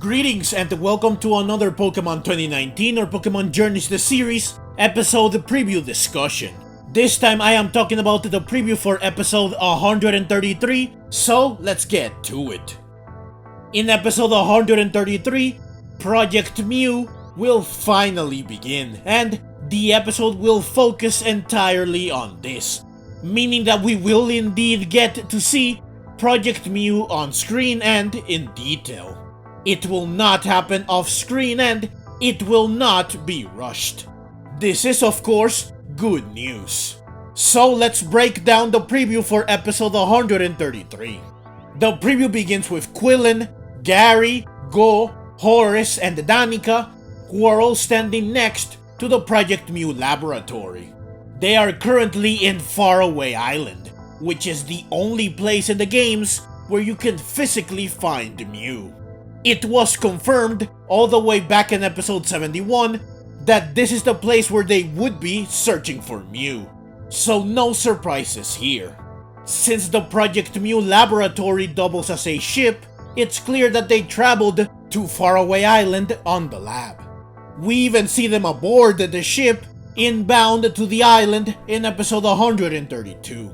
Greetings and welcome to another Pokemon 2019 or Pokemon Journeys the Series episode preview discussion. This time I am talking about the preview for episode 133, so let's get to it. In episode 133, Project MEW will finally begin, and the episode will focus entirely on this, meaning that we will indeed get to see Project MEW on screen and in detail. It will not happen off screen and it will not be rushed. This is of course good news. So let's break down the preview for episode 133. The preview begins with Quillon, Gary, Go, Horace, and Danika, who are all standing next to the Project MEW laboratory. They are currently in Faraway Island, which is the only place in the games where you can physically find Mew. It was confirmed all the way back in episode 71 that this is the place where they would be searching for Mew, so no surprises here. Since the Project MEW laboratory doubles as a ship, it's clear that they traveled to Faraway Island on the lab. We even see them aboard the ship inbound to the island in episode 132.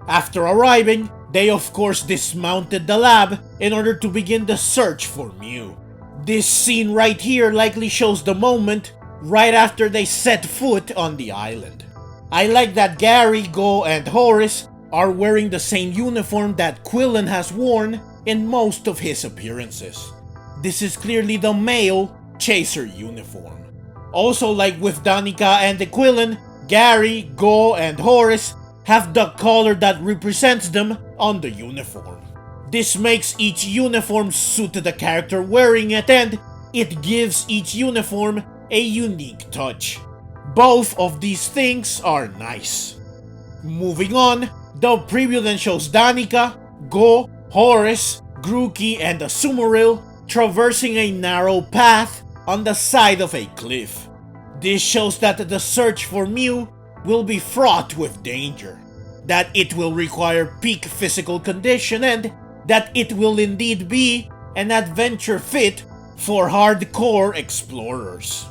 After arriving, they of course dismounted the lab in order to begin the search for Mew. This scene right here likely shows the moment right after they set foot on the island. I like that Gary, Go, and Horace are wearing the same uniform that Quillon has worn in most of his appearances. This is clearly the male Chaser uniform. Also, like with Danika and the Quillon, Gary, Go, and Horace have the color that represents them on the uniform. This makes each uniform suit the character wearing it, and it gives each uniform a unique touch. Both of these things are nice. Moving on, the preview then shows Danika, Go, Horace, Grookey, and Azumarill traversing a narrow path on the side of a cliff. This shows that the search for Mew will be fraught with danger, that it will require peak physical condition, and that it will indeed be an adventure fit for hardcore explorers.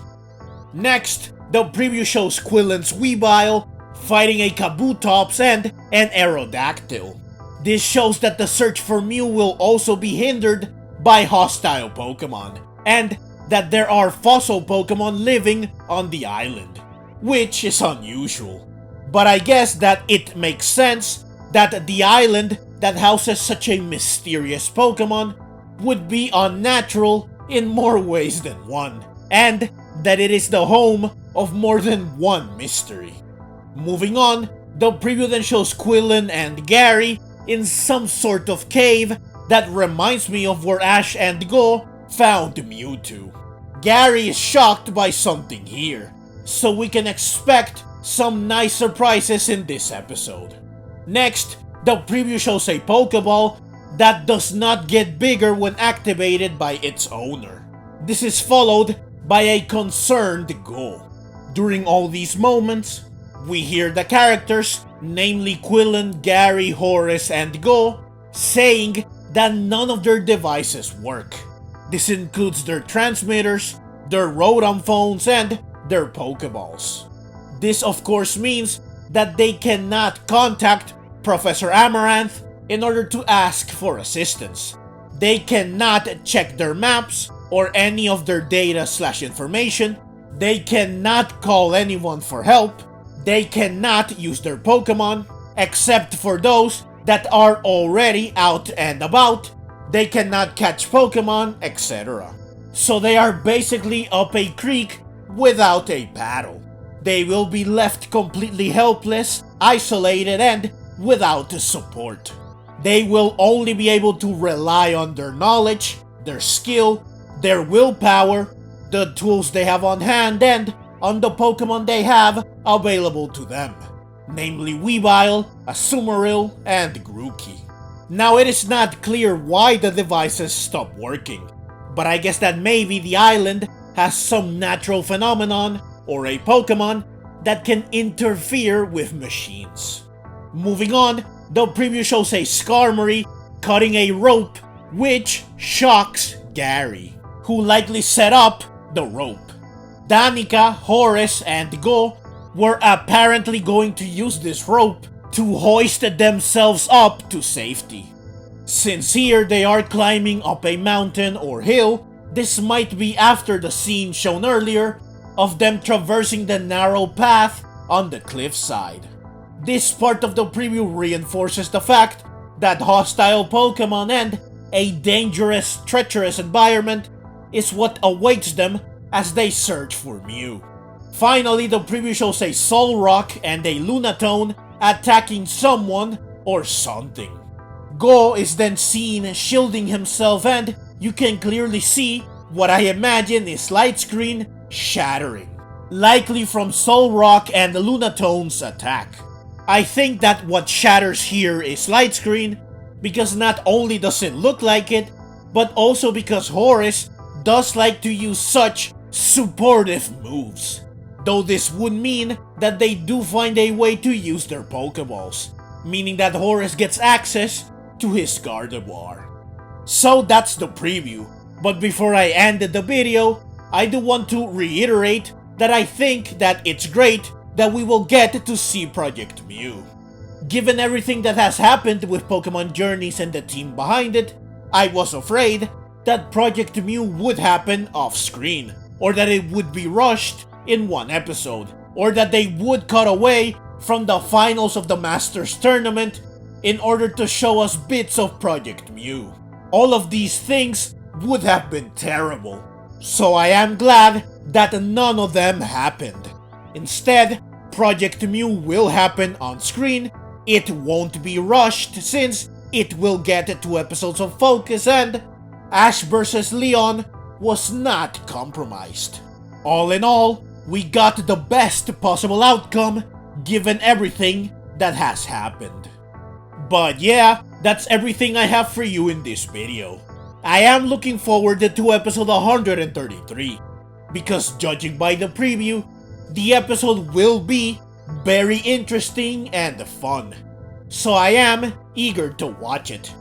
Next, the preview shows Quillon's Weavile fighting a Kabutops and an Aerodactyl. This shows that the search for Mew will also be hindered by hostile Pokemon, and that there are fossil Pokemon living on the island, which is unusual. But I guess that it makes sense that the island that houses such a mysterious Pokemon would be unnatural in more ways than one, and that it is the home of more than one mystery. Moving on, the preview then shows Quillon and Gary in some sort of cave that reminds me of where Ash and Go found Mewtwo. Gary is shocked by something here, so we can expect some nice surprises in this episode. Next, the preview shows a Pokeball that does not get bigger when activated by its owner. This is followed by a concerned Go. During all these moments, we hear the characters, namely Quillon, Gary, Horace, and Go, saying that none of their devices work. This includes their transmitters, their Rotom phones, and their Pokeballs. This of course means that they cannot contact Professor Amaranth in order to ask for assistance. They cannot check their maps or any of their data/information. They cannot call anyone for help. They cannot use their Pokemon, except for those that are already out and about. They cannot catch Pokemon, etc. So they are basically up a creek without a paddle. They will be left completely helpless, isolated, and without support. They will only be able to rely on their knowledge, their skill, their willpower, the tools they have on hand, and on the Pokemon they have available to them, namely Weavile, Azumarill, and Grookey. Now, it is not clear why the devices stop working, but I guess that maybe the island has some natural phenomenon or a Pokemon that can interfere with machines. Moving on, the preview shows a Skarmory cutting a rope, which shocks Gary. who likely set up the rope. Danika, Horace, and GOH were apparently going to use this rope to hoist themselves up to safety. Since here they are climbing up a mountain or hill, this might be after the scene shown earlier of them traversing the narrow path on the cliffside. This part of the preview reinforces the fact that hostile Pokemon and a dangerous, treacherous environment is what awaits them as they search for Mew. Finally, the preview shows a Solrock and a Lunatone attacking someone or something. GOH is then seen shielding himself, and you can clearly see what I imagine is light screen shattering, likely from Solrock and Lunatone's attack. I think that what shatters here is light screen because not only does it look like it, but also because Horace does like to use such supportive moves. Though this would mean that they do find a way to use their Pokeballs, meaning that Horace gets access to his Gardevoir. So that's the preview, but before I end the video, I do want to reiterate that I think that it's great that we will get to see Project Mew. Given everything that has happened with Pokemon Journeys and the team behind it, I was afraid that Project Mew would happen off-screen, or that it would be rushed in one episode, or that they would cut away from the finals of the Masters Tournament in order to show us bits of Project Mew. All of these things would have been terrible, so I am glad that none of them happened. Instead, Project Mew will happen on screen. It won't be rushed since it will get 2 episodes of focus, and Ash vs. Leon was not compromised. All in all, we got the best possible outcome given everything that has happened. But yeah, that's everything I have for you in this video. I am looking forward to episode 133, because judging by the preview, the episode will be very interesting and fun. So I am eager to watch it.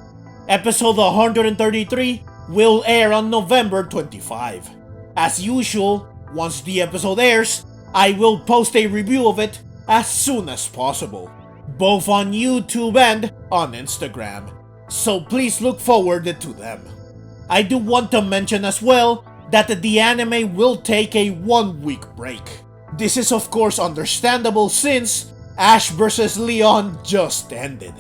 Episode 133 will air on November 25. As usual, once the episode airs, I will post a review of it as soon as possible, both on YouTube and on Instagram, so please look forward to them. I do want to mention as well that the anime will take a 1-week break. This is of course understandable since Ash vs. Leon just ended.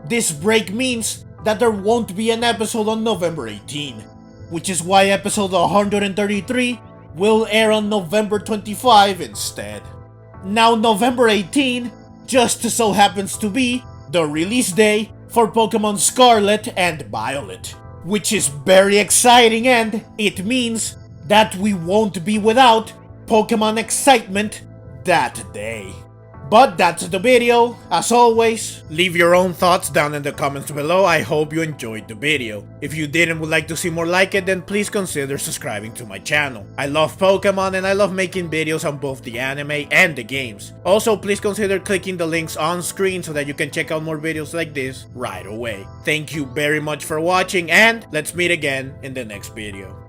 This break means that there won't be an episode on November 18, which is why episode 133 will air on November 25 instead. Now November 18 just so happens to be the release day for Pokemon Scarlet and Violet, which is very exciting, and it means that we won't be without Pokemon excitement that day. But that's the video. As always, leave your own thoughts down in the comments below. I hope you enjoyed the video. If you did and would like to see more like it, then please consider subscribing to my channel. I love Pokemon and I love making videos on both the anime and the games. Also, please consider clicking the links on screen so that you can check out more videos like this right away. Thank you very much for watching, and let's meet again in the next video.